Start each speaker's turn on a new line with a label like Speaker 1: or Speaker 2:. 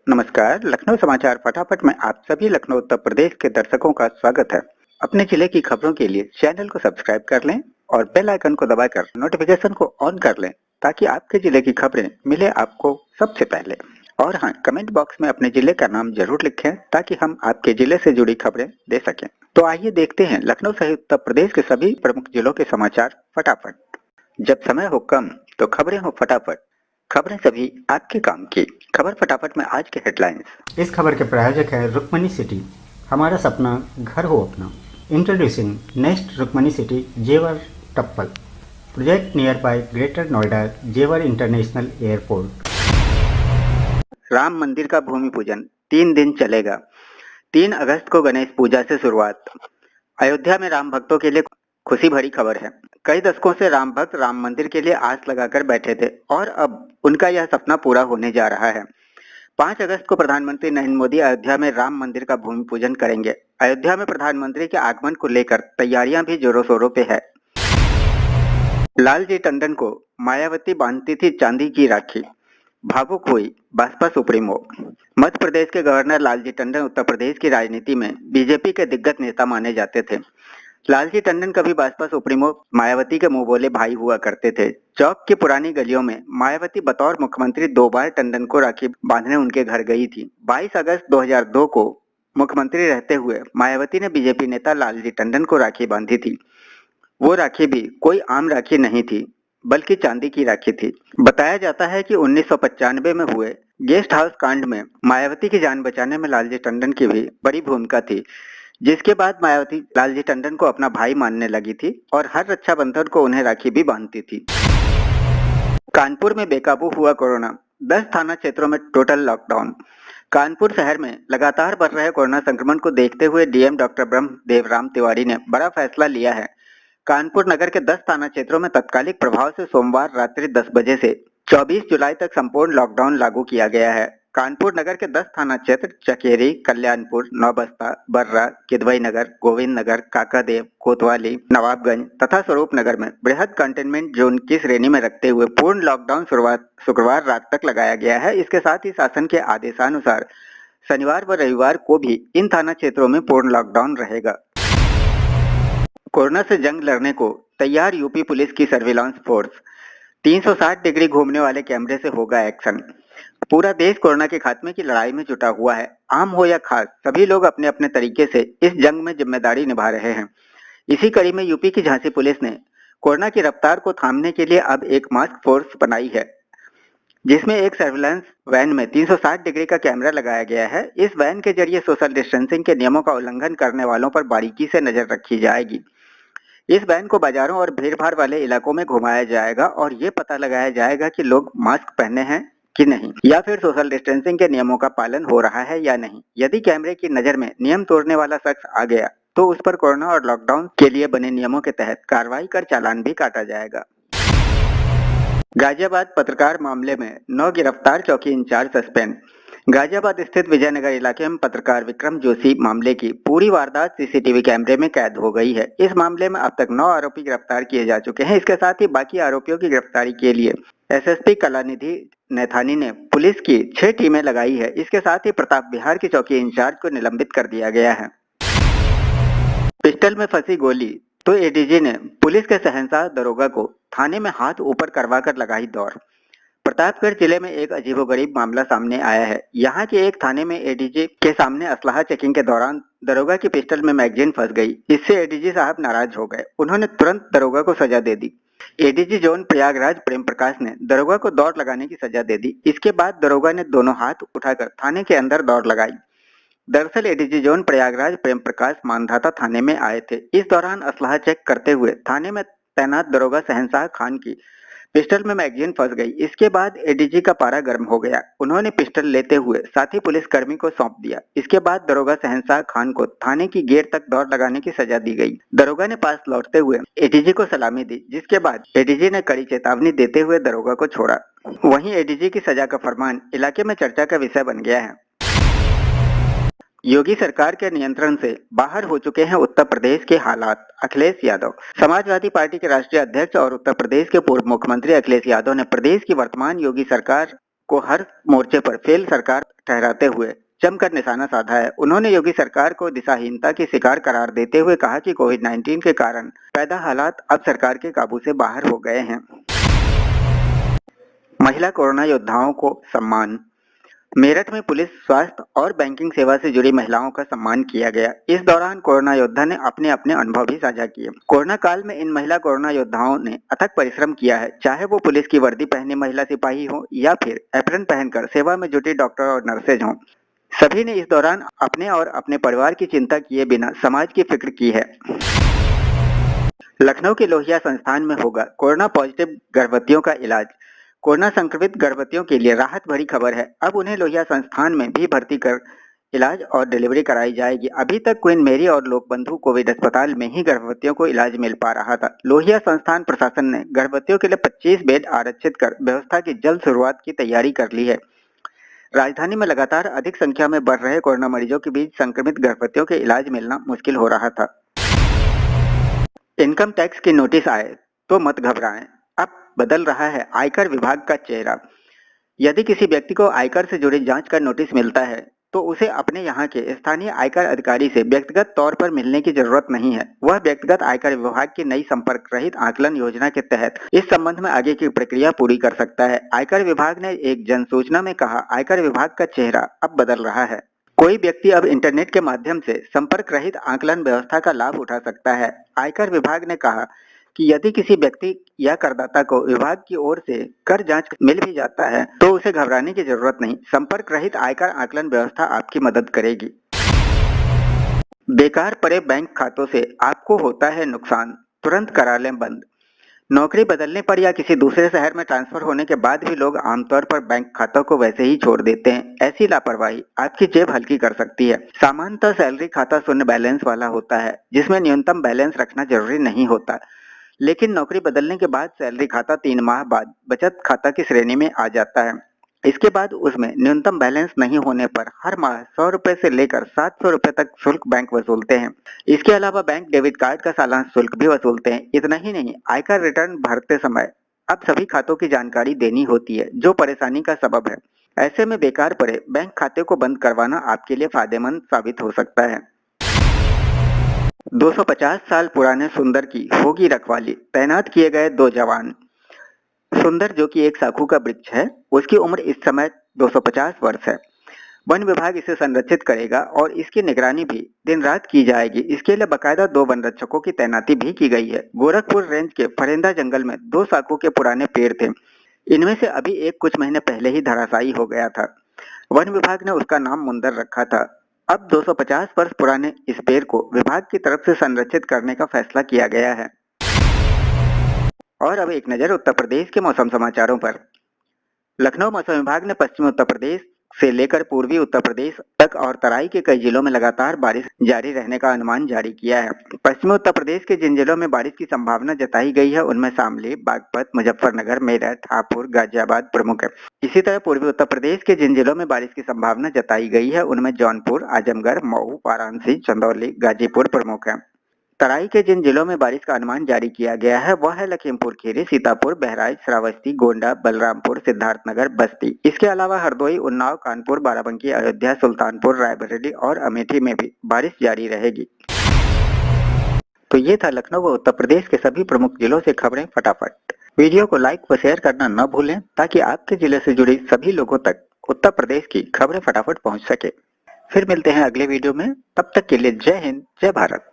Speaker 1: नमस्कार, लखनऊ समाचार फटाफट में आप सभी लखनऊ उत्तर प्रदेश के दर्शकों का स्वागत है। अपने जिले की खबरों के लिए चैनल को सब्सक्राइब कर लें और बेल आइकन को दबाकर नोटिफिकेशन को ऑन कर लें ताकि आपके जिले की खबरें मिले आपको सबसे पहले। और हाँ, कमेंट बॉक्स में अपने जिले का नाम जरूर लिखें ताकि हम आपके जिले से जुड़ी खबरें दे सकें। तो आइए देखते हैं लखनऊ सहित उत्तर प्रदेश के सभी प्रमुख जिलों के समाचार फटाफट। जब समय हो कम तो खबरें हो फटाफट, खबरें सभी आपके काम की। खबर फटाफट में आज के हेडलाइंस।
Speaker 2: इस खबर के प्रायोजक है रुक्मणी सिटी, हमारा सपना घर हो अपना। Introducing next Rukmani city Jewar Tappal project near by greater Noida Jewar international airport.
Speaker 1: Ram मंदिर का भूमि पूजन 3 दिन चलेगा। 3 अगस्त को गणेश पूजा से शुरुआत। अयोध्या में राम भक्तों के लिए खुशी भरी खबर है। कई दशकों से राम भक्त राम मंदिर के लिए आस लगाकर बैठे थे और अब उनका यह सपना पूरा होने जा रहा है। 5 अगस्त को प्रधानमंत्री नरेंद्र मोदी अयोध्या में राम मंदिर का भूमि पूजन करेंगे। अयोध्या में प्रधानमंत्री के आगमन को लेकर तैयारियां भी जोरों शोरों पे है। लालजी टंडन को मायावती बांधती थी चांदी की राखी, भावुक हुई बसपा सुप्रीमो। मध्य प्रदेश के गवर्नर लालजी टंडन उत्तर प्रदेश की राजनीति में बीजेपी के दिग्गज नेता माने जाते थे। लालजी टंडन कभी बसपा सुप्रीमो मायावती के मुंह बोले भाई हुआ करते थे। चौक की पुरानी गलियों में मायावती बतौर मुख्यमंत्री 2 बार टंडन को राखी बांधने उनके घर गई थी। 22 अगस्त 2002 को मुख्यमंत्री रहते हुए मायावती ने बीजेपी नेता लालजी टंडन को राखी बांधी थी। वो राखी भी कोई आम राखी नहीं थी बल्कि चांदी की राखी थी। बताया जाता है कि 1995 में हुए गेस्ट हाउस कांड में मायावती की जान बचाने में लालजी टंडन की भी बड़ी भूमिका थी, जिसके बाद मायावती लालजी टंडन को अपना भाई मानने लगी थी और हर रक्षाबंधन को उन्हें राखी भी बांधती थी। कानपुर में बेकाबू हुआ कोरोना, 10 थाना क्षेत्रों में टोटल लॉकडाउन। कानपुर शहर में लगातार बढ़ रहे कोरोना संक्रमण को देखते हुए डीएम डॉक्टर ब्रह्म देवराम तिवारी ने बड़ा फैसला लिया है। कानपुर नगर के 10 थाना क्षेत्रों में तत्कालिक प्रभाव से सोमवार रात्रि 10 बजे से 24 जुलाई तक संपूर्ण लॉकडाउन लागू किया गया है। कानपुर नगर के 10 थाना क्षेत्र चकेरी, कल्याणपुर, नौबस्ता, बर्रा, किदवई नगर, गोविंद नगर, काकादेव, कोतवाली, नवाबगंज तथा स्वरूप नगर में बृहद कंटेनमेंट जोन की श्रेणी में रखते हुए पूर्ण लॉकडाउन शुक्रवार रात तक लगाया गया है। इसके साथ ही शासन के आदेशानुसार शनिवार व रविवार को भी इन थाना क्षेत्रों में पूर्ण लॉकडाउन रहेगा। कोरोना से जंग लड़ने को तैयार यूपी पुलिस की सर्विलांस फोर्स, 360 डिग्री घूमने वाले कैमरे से होगा एक्शन। पूरा देश कोरोना के खात्मे की लड़ाई में जुटा हुआ है। आम हो या खास, सभी लोग अपने अपने तरीके से इस जंग में जिम्मेदारी निभा रहे हैं। इसी कड़ी में यूपी की झांसी पुलिस ने कोरोना की रफ्तार को थामने के लिए अब एक मास्क फोर्स बनाई है, जिसमें एक सर्विलांस वैन में 360 डिग्री का कैमरा लगाया गया है। इस वैन के जरिए सोशल डिस्टेंसिंग के नियमों का उल्लंघन करने वालों पर बारीकी से नजर रखी जाएगी। इस वैन को बाजारों और भीड़-भाड़ वाले इलाकों में घुमाया जाएगा और ये पता लगाया जाएगा कि लोग मास्क पहने हैं कि नहीं, या फिर सोशल डिस्टेंसिंग के नियमों का पालन हो रहा है या नहीं। यदि कैमरे की नजर में नियम तोड़ने वाला शख्स आ गया तो उस पर कोरोना और लॉकडाउन के लिए बने नियमों के तहत कार्रवाई कर चालान भी काटा जाएगा। गाजियाबाद पत्रकार मामले में 9 गिरफ्तार चौकी इंचार्ज सस्पेंड। गाजियाबाद स्थित विजयनगर इलाके में पत्रकार विक्रम जोशी मामले की पूरी वारदात सीसीटीवी कैमरे में कैद हो गई है। इस मामले में अब तक 9 आरोपी गिरफ्तार किए जा चुके हैं। इसके साथ ही बाकी आरोपियों की गिरफ्तारी के लिए एसएसपी कलानिधि नैथानी ने पुलिस की 6 टीमें लगाई है। इसके साथ ही प्रताप विहार की चौकी इंचार्ज को निलंबित कर दिया गया है। पिस्टल में फंसी गोली तो एडीजी ने पुलिस के शहंशाह दरोगा को थाने में हाथ ऊपर करवाकर लगाई दौड़। प्रतापगढ़ जिले में एक अजीबोगरीब मामला सामने आया है। यहाँ के एक थाने में एडीजी के सामने असलाहा चेकिंग के दौरान दरोगा की पिस्टल में मैगजीन फंस गई। इससे एडीजी साहब नाराज हो गए। उन्होंने तुरंत दरोगा को सजा दे दी। एडीजी जोन प्रयागराज प्रेम प्रकाश ने दरोगा को दौड़ लगाने की सजा दे दी। इसके बाद दरोगा ने दोनों हाथ उठाकर थाने के अंदर दौड़ लगाई। दरअसल एडीजी जोन प्रयागराज प्रेम प्रकाश मानधाता थाने में आए थे। इस दौरान असलाहा चेक करते हुए थाने में तैनात दरोगा शहंशाह खान की पिस्टल में मैगजीन फंस गई। इसके बाद एडीजी का पारा गर्म हो गया। उन्होंने पिस्टल लेते हुए साथी पुलिसकर्मी को सौंप दिया। इसके बाद दरोगा शहंशाह खान को थाने की गेट तक दौड़ लगाने की सजा दी गई। दरोगा ने पास लौटते हुए एडीजी को सलामी दी, जिसके बाद एडीजी ने कड़ी चेतावनी देते हुए दरोगा को छोड़ा। वहीं एडीजी की सजा का फरमान इलाके में चर्चा का विषय बन गया है। योगी सरकार के नियंत्रण से बाहर हो चुके हैं उत्तर प्रदेश के हालात, अखिलेश यादव। समाजवादी पार्टी के राष्ट्रीय अध्यक्ष और उत्तर प्रदेश के पूर्व मुख्यमंत्री अखिलेश यादव ने प्रदेश की वर्तमान योगी सरकार को हर मोर्चे पर फेल सरकार ठहराते हुए जमकर निशाना साधा है। उन्होंने योगी सरकार को दिशाहीनता की शिकार करार देते हुए कहा कि कोविड-19 के कारण पैदा हालात अब सरकार के काबू से बाहर हो गए हैं। महिला कोरोना योद्धाओं को सम्मान। मेरठ में पुलिस, स्वास्थ्य और बैंकिंग सेवा से जुड़ी महिलाओं का सम्मान किया गया। इस दौरान कोरोना योद्धा ने अपने अपने अनुभव भी साझा किए। कोरोना काल में इन महिला कोरोना योद्धाओं ने अथक परिश्रम किया है, चाहे वो पुलिस की वर्दी पहने महिला सिपाही हो या फिर एप्रन पहनकर सेवा में जुटे डॉक्टर और नर्सेज हों। सभी ने इस दौरान अपने और अपने परिवार की चिंता किए बिना समाज की फिक्र की है। लखनऊ के लोहिया संस्थान में होगा कोरोना पॉजिटिव गर्भवतियों का इलाज। कोरोना संक्रमित गर्भवतियों के लिए राहत भरी खबर है। अब उन्हें लोहिया संस्थान में भी भर्ती कर इलाज और डिलीवरी कराई जाएगी। अभी तक क्वीन मेरी और लोकबंधु कोविड अस्पताल में ही गर्भवतियों को इलाज मिल पा रहा था। लोहिया संस्थान प्रशासन ने गर्भवतियों के लिए 25 बेड आरक्षित कर व्यवस्था की जल्द शुरुआत की तैयारी कर ली है। राजधानी में लगातार अधिक संख्या में बढ़ रहे कोरोना मरीजों के बीच संक्रमित गर्भवतियों के इलाज मिलना मुश्किल हो रहा था। इनकम टैक्स की नोटिस आए तो मत घबराएं, अब बदल रहा है आयकर विभाग का चेहरा। यदि किसी व्यक्ति को आयकर से जुड़ी जांच का नोटिस मिलता है तो उसे अपने यहाँ के स्थानीय आयकर अधिकारी से व्यक्तिगत तौर पर मिलने की जरूरत नहीं है। वह व्यक्तिगत आयकर विभाग की नई संपर्क रहित आकलन योजना के तहत इस संबंध में आगे की प्रक्रिया पूरी कर सकता है। आयकर विभाग ने एक जन सूचना में कहा, आयकर विभाग का चेहरा अब बदल रहा है। कोई व्यक्ति अब इंटरनेट के माध्यम से संपर्क रहित आकलन व्यवस्था का लाभ उठा सकता है। आयकर विभाग ने कहा कि यदि किसी व्यक्ति या करदाता को विभाग की ओर से कर जांच मिल भी जाता है तो उसे घबराने की जरूरत नहीं। संपर्क रहित आयकर आकलन व्यवस्था आपकी मदद करेगी। बेकार पड़े बैंक खातों से आपको होता है नुकसान, तुरंत करा लें बंद। नौकरी बदलने पर या किसी दूसरे शहर में ट्रांसफर होने के बाद भी लोग आमतौर पर बैंक खातों को वैसे ही छोड़ देते हैं। ऐसी लापरवाही आपकी जेब हल्की कर सकती है। सामान्यतः सैलरी खाता शून्य बैलेंस वाला होता है, जिसमें न्यूनतम बैलेंस रखना जरूरी नहीं होता। लेकिन नौकरी बदलने के बाद सैलरी खाता 3 माह बाद बचत खाता की श्रेणी में आ जाता है। इसके बाद उसमें न्यूनतम बैलेंस नहीं होने पर हर माह 100 रुपए से लेकर 700 रुपए तक शुल्क बैंक वसूलते हैं। इसके अलावा बैंक डेबिट कार्ड का सालाना शुल्क भी वसूलते हैं। इतना ही नहीं, आयकर रिटर्न भरते समय अब सभी खातों की जानकारी देनी होती है, जो परेशानी का सबब है। ऐसे में बेकार पड़े बैंक खाते को बंद करवाना आपके लिए फायदेमंद साबित हो सकता है। 250 साल पुराने सुंदर की होगी रखवाली, तैनात किए गए 2 जवान। सुंदर, जो कि एक साखू का वृक्ष है, उसकी उम्र इस समय 250 वर्ष है। वन विभाग इसे संरक्षित करेगा और इसकी निगरानी भी दिन रात की जाएगी। इसके लिए बकायदा 2 वन रक्षकों की तैनाती भी की गई है। गोरखपुर रेंज के फरेंदा जंगल में 2 साखू के पुराने पेड़ थे। इनमें से अभी एक कुछ महीने पहले ही धराशायी हो गया था। वन विभाग ने उसका नाम मुंदर रखा था। अब 250 वर्ष पुराने इस पेड़ को विभाग की तरफ से संरक्षित करने का फैसला किया गया है। और अब एक नजर उत्तर प्रदेश के मौसम समाचारों पर। लखनऊ मौसम विभाग ने पश्चिमी उत्तर प्रदेश से लेकर पूर्वी उत्तर प्रदेश तक और तराई के कई जिलों में लगातार बारिश जारी रहने का अनुमान जारी किया है। पश्चिमी उत्तर प्रदेश के जिन जिलों में बारिश की संभावना जताई गई है उनमें शामली, बागपत, मुजफ्फरनगर, मेरठ, हापुड़, गाजियाबाद प्रमुख है। इसी तरह पूर्वी उत्तर प्रदेश के जिन जिलों में बारिश की संभावना जताई गई है उनमें जौनपुर, आजमगढ़, मऊ, वाराणसी, चंदौली, गाजीपुर प्रमुख है। तराई के जिन जिलों में बारिश का अनुमान जारी किया गया है वह है लखीमपुर खीरी, सीतापुर, बहराइच, श्रावस्ती, गोंडा, बलरामपुर, सिद्धार्थनगर, बस्ती। इसके अलावा हरदोई, उन्नाव, कानपुर, बाराबंकी, अयोध्या, सुल्तानपुर, रायबरेली और अमेठी में भी बारिश जारी रहेगी। तो ये था लखनऊ व उत्तर प्रदेश के सभी प्रमुख जिलों से खबरें फटाफट। वीडियो को लाइक व शेयर करना न भूलें ताकि आपके जिले से जुड़ी सभी लोगों तक उत्तर प्रदेश की खबरें फटाफट पहुंच सके। फिर मिलते हैं अगले वीडियो में, तब तक के लिए जय हिंद, जय भारत।